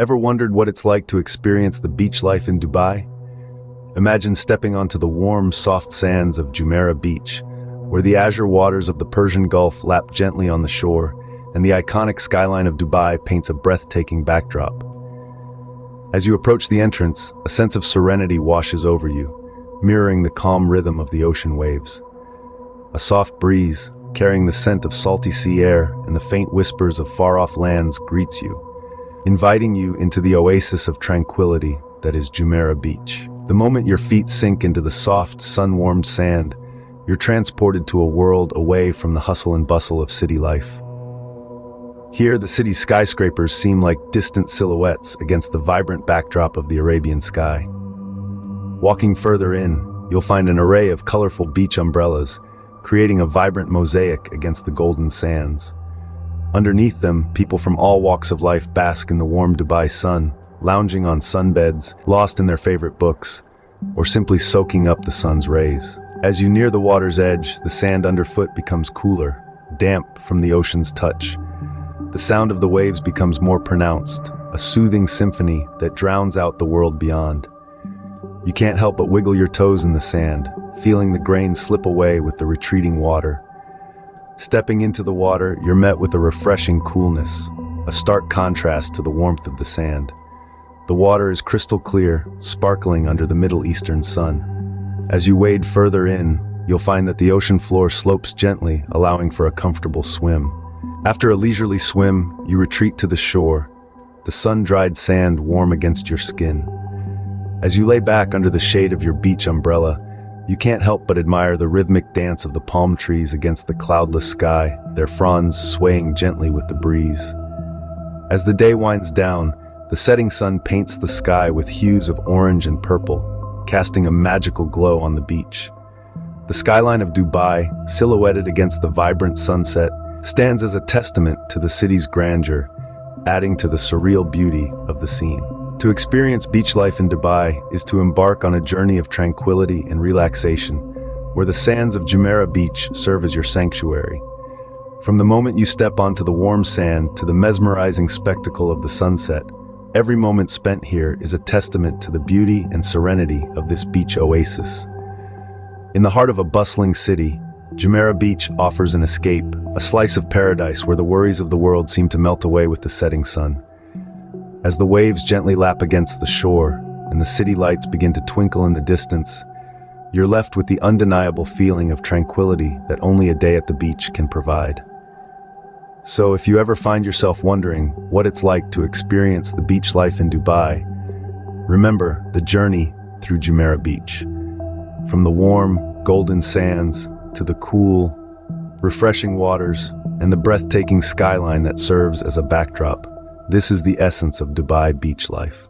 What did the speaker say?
Ever wondered what it's like to experience the beach life in Dubai? Imagine stepping onto the warm, soft sands of Jumeirah Beach, where the azure waters of the Persian Gulf lap gently on the shore, and the iconic skyline of Dubai paints a breathtaking backdrop. As you approach the entrance, a sense of serenity washes over you, mirroring the calm rhythm of the ocean waves. A soft breeze, carrying the scent of salty sea air and the faint whispers of far-off lands, greets you, inviting you into the oasis of tranquility that is Jumeirah Beach. The moment your feet sink into the soft, sun-warmed sand, you're transported to a world away from the hustle and bustle of city life. Here, the city's skyscrapers seem like distant silhouettes against the vibrant backdrop of the Arabian sky. Walking further in, you'll find an array of colorful beach umbrellas, creating a vibrant mosaic against the golden sands. Underneath them, people from all walks of life bask in the warm Dubai sun, lounging on sunbeds, lost in their favorite books, or simply soaking up the sun's rays. As you near the water's edge, the sand underfoot becomes cooler, damp from the ocean's touch. The sound of the waves becomes more pronounced, a soothing symphony that drowns out the world beyond. You can't help but wiggle your toes in the sand, feeling the grains slip away with the retreating water. Stepping into the water, you're met with a refreshing coolness, a stark contrast to the warmth of the sand. The water is crystal clear, sparkling under the Middle Eastern sun. As you wade further in, you'll find that the ocean floor slopes gently, allowing for a comfortable swim. After a leisurely swim, you retreat to the shore, the sun-dried sand warm against your skin. As you lay back under the shade of your beach umbrella, you can't help but admire the rhythmic dance of the palm trees against the cloudless sky, their fronds swaying gently with the breeze. As the day winds down, the setting sun paints the sky with hues of orange and purple, casting a magical glow on the beach. The skyline of Dubai, silhouetted against the vibrant sunset, stands as a testament to the city's grandeur, adding to the surreal beauty of the scene. To experience beach life in Dubai is to embark on a journey of tranquility and relaxation, where the sands of Jumeirah Beach serve as your sanctuary. From the moment you step onto the warm sand to the mesmerizing spectacle of the sunset, every moment spent here is a testament to the beauty and serenity of this beach oasis. In the heart of a bustling city, Jumeirah Beach offers an escape, a slice of paradise where the worries of the world seem to melt away with the setting sun. As the waves gently lap against the shore and the city lights begin to twinkle in the distance, you're left with the undeniable feeling of tranquility that only a day at the beach can provide. So if you ever find yourself wondering what it's like to experience the beach life in Dubai, remember the journey through Jumeirah Beach. From the warm, golden sands to the cool, refreshing waters and the breathtaking skyline that serves as a backdrop, this is the essence of Dubai beach life.